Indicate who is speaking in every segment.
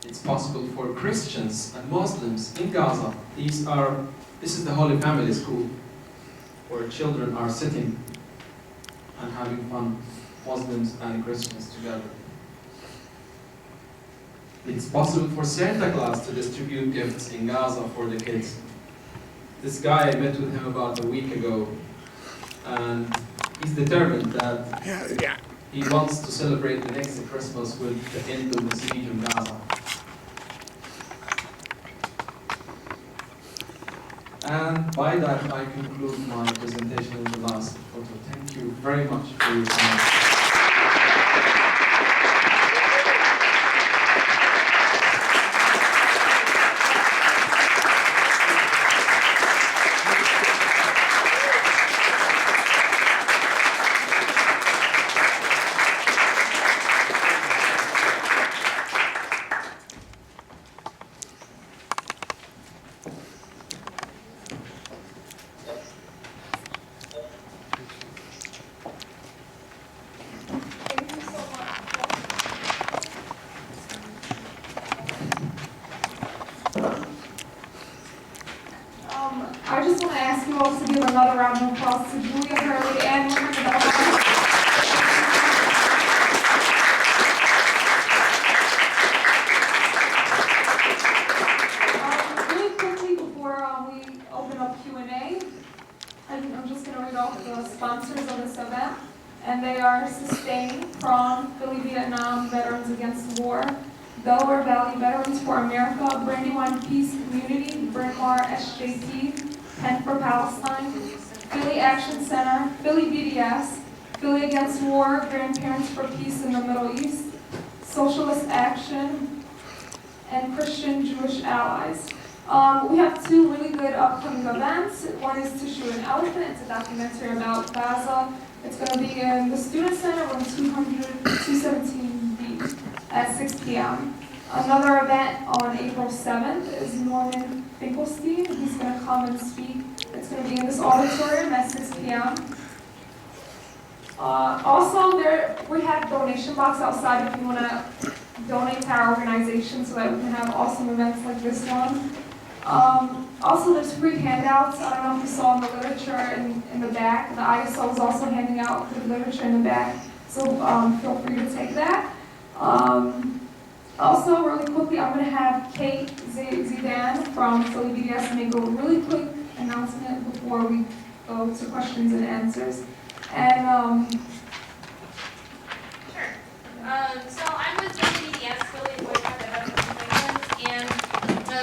Speaker 1: It's possible for Christians and Muslims in Gaza. This is the Holy Family School, where children are sitting and having fun, Muslims and Christians together. It's possible for Santa Claus to distribute gifts in Gaza for the kids. This guy, I met with him about a week ago, and he's determined that he wants to celebrate the next Christmas with the end of the siege of Gaza. And by that, I conclude my presentation in the last photo. Thank you very much for your time.
Speaker 2: I just want to ask you all to give another round of applause to Julia Hurley and Mohammed Omer. Really quickly before we open up Q&A, I'm just going to read off the sponsors of this event. And they are Sustain, Prom, Philly Vietnam Veterans Against War, Delaware Valley Veterans for America, Brandywine Peace Community, Bryn Mawr SJP, Pen for Palestine, Philly Action Center, Philly BDS, Philly Against War, Grandparents for Peace in the Middle East, Socialist Action, and Christian Jewish Allies. We have two really good upcoming events. One is To Shoot an Elephant. It's a documentary about Gaza. It's going to be in the Student Center, room 217B at 6 p.m. Another event on April 7th is Norman Finkelstein. He's going to come and speak. It's going to be in this auditorium at 6 p.m. Also, we have a donation box outside if you want to donate to our organization so that we can have awesome events like this one. Also, there's free handouts. I don't know if you saw in the literature in the back. The ISO is also handing out the literature in the back, so feel free to take that. Also, really quickly, I'm going to have Kate Zidane from Philly BDS make a really quick announcement before we go to questions and answers. And
Speaker 3: sure. So I'm with Philly BDS, Philly Boycott the Veterans and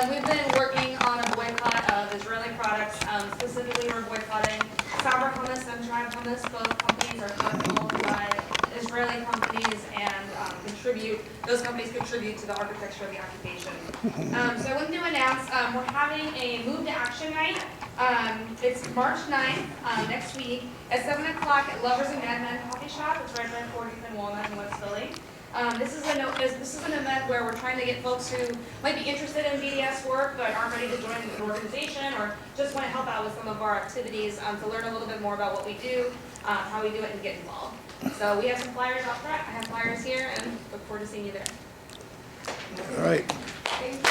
Speaker 3: we've been working on a boycott of Israeli products. Specifically, we're boycotting Sabra hummus and Tribe hummus. Both companies are owned by Israeli companies, and those companies contribute to the architecture of the occupation. So I wanted to announce we're having a Move to Action night. It's March 9th, next week, at 7 o'clock at Lovers and Madmen Coffee Shop. It's right by 40th and Walnut in West Philly. This is an event where we're trying to get folks who might be interested in BDS work but aren't ready to join an organization or just want to help out with some of our activities to learn a little bit more about what we do, how we do it, and get involved. So we have some flyers out front. I have flyers here, and look forward to seeing you there.
Speaker 4: All right.
Speaker 2: thank you.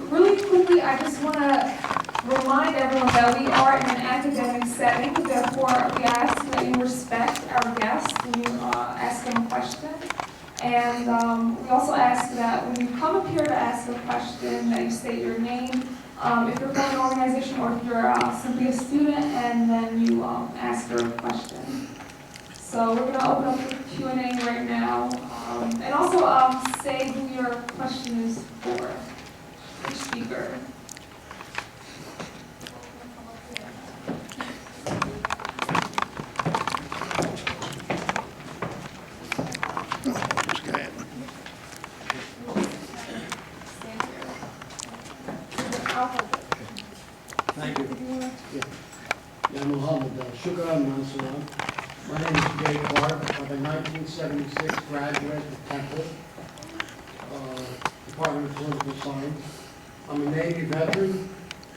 Speaker 2: Really quickly, I just want to remind everyone that we are in an academic setting. Therefore, we ask that you respect our guests when you ask them a question. And we also ask that when you come up here to ask a question, that you state your name, if you're from an organization or if you're simply a student, and then you ask your question. So we're going to open up the Q&A right now. And also say who your question is for, each speaker.
Speaker 4: Thank you. Yeah, Mohammed, Shukran Mansuran. My name is Jay Clark. I'm a 1976 graduate of Temple, Department of Political Science. I'm a Navy veteran,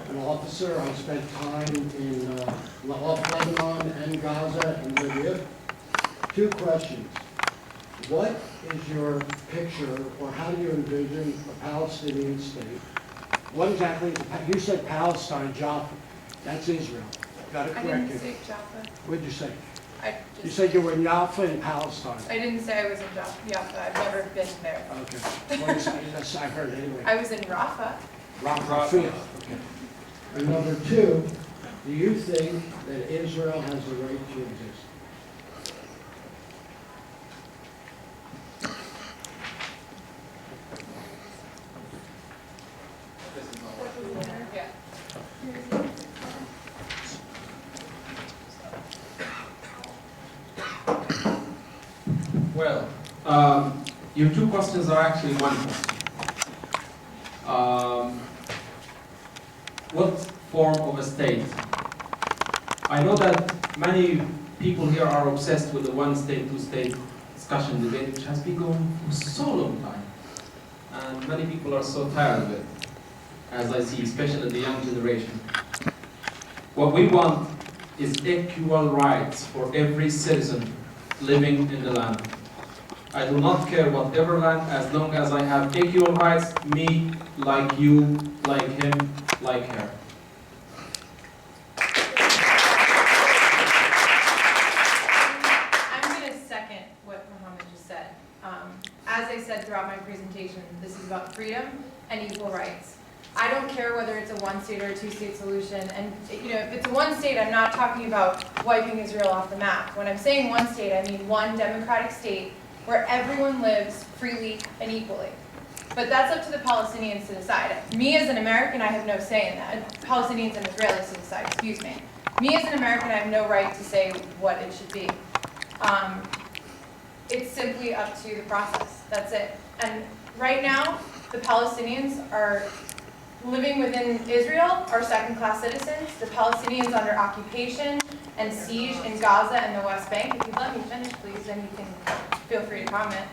Speaker 4: an officer. I spent time in off Lebanon and Gaza and Libya. Two questions. what is your picture, or how do you envision a Palestinian state? What exactly is, you said Palestine, Jaffa, that's Israel. Got it
Speaker 5: I
Speaker 4: correct?
Speaker 5: didn't say Jaffa.
Speaker 4: What did you say?
Speaker 5: I
Speaker 4: You
Speaker 5: just,
Speaker 4: said you were in Jaffa in Palestine.
Speaker 5: I didn't say I was in Jaffa. I've never been there.
Speaker 4: Okay. What did you say? Yes, I heard it anyway.
Speaker 5: I was in Rafah.
Speaker 4: Rafah. Okay. And number two, do you think that Israel has the right to exist?
Speaker 5: Yeah.
Speaker 1: Well, your two questions are actually one question. What form of a state? I know that many people here are obsessed with the one state, two state discussion debate, which has been going for so long time. And many people are so tired of it, as I see, especially the young generation. What we want is equal rights for every citizen living in the land. I do not care whatever land, as long as I have equal rights, me, like you, like him, like her.
Speaker 5: I'm going to second what Mohammed just said. As I said throughout my presentation, this is about freedom and equal rights. I don't care whether it's a one-state or a two-state solution. And you know, if it's a one state, I'm not talking about wiping Israel off the map. When I'm saying one state, I mean one democratic state where everyone lives freely and equally. But that's up to the Palestinians to decide. Me as an American, I have no say in that. Palestinians and Israelis to decide, excuse me. Me as an American, I have no right to say what it should be. It's simply up to the process, that's it. And right now, the Palestinians are living within Israel are second-class citizens. The Palestinians under occupation and siege in Gaza and the West Bank, if you'd let me finish, please, then you can feel free to comment,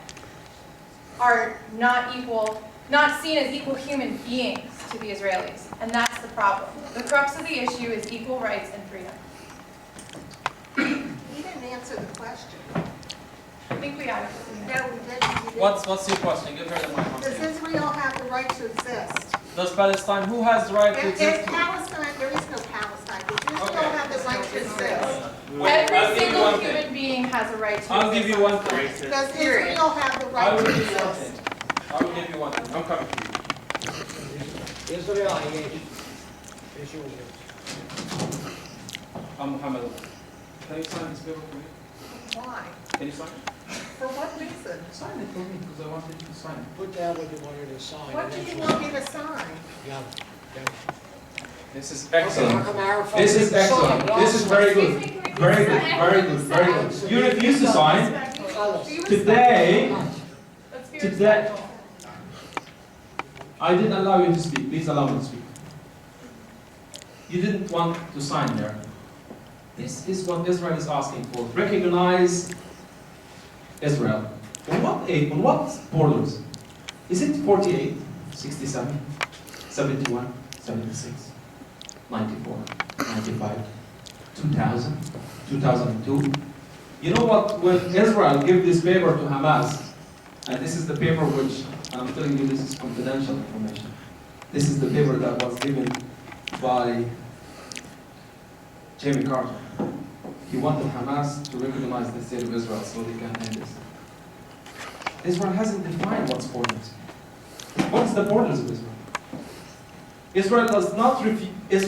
Speaker 5: are not equal, not seen as equal human beings to the Israelis. And that's the problem. The crux of the issue is equal rights and freedom.
Speaker 6: He didn't answer the question.
Speaker 5: I think we got it.
Speaker 6: No, we didn't.
Speaker 1: What's your question? Give her the mic.
Speaker 6: Does Israel have the right to exist?
Speaker 1: Does Palestine, who has the right to
Speaker 6: In
Speaker 1: exist?
Speaker 6: Palestine, there is no Palestine. Does Israel have the right to exist?
Speaker 5: Every single human being has a right to exist.
Speaker 1: I'll give you one thing.
Speaker 6: Does Israel have the right to exist?
Speaker 1: I will give you one thing. I'm coming to you.
Speaker 4: Israel, issue is
Speaker 1: I'm Mohammed Omer. Can you sign this paper for me?
Speaker 6: Why?
Speaker 1: Can you sign it?
Speaker 6: For what reason?
Speaker 1: Sign it for me, because I wanted you to sign it.
Speaker 4: Put down what you wanted to sign.
Speaker 6: What do you want me to sign?
Speaker 4: Yeah.
Speaker 1: This is
Speaker 4: Okay,
Speaker 1: excellent.
Speaker 4: how come our
Speaker 1: This is
Speaker 4: folks-
Speaker 1: excellent. This is very good.
Speaker 5: Excuse me, can we
Speaker 1: Very
Speaker 5: please
Speaker 1: good,
Speaker 5: sign?
Speaker 1: very good, very good. You refuse to sign.
Speaker 5: Do you
Speaker 1: Today,
Speaker 5: Let's be
Speaker 1: Today-
Speaker 5: respectful.
Speaker 1: I didn't allow you to speak. Please allow me to speak. You didn't want to sign there. This is what Israel is asking for. Recognize Israel. On what aid? On what borders? Is it 48, 67, 71, 76, 94, 95, 2000, 2002? You know what? When Israel gave this paper to Hamas, and this is the paper which, I'm telling you, this is confidential information. This is the paper that was given by Jimmy Carter. He wanted Hamas to recognize the state of Israel so they can end this. Israel hasn't defined what's borders. What's the borders of Israel? Israel does not refuse.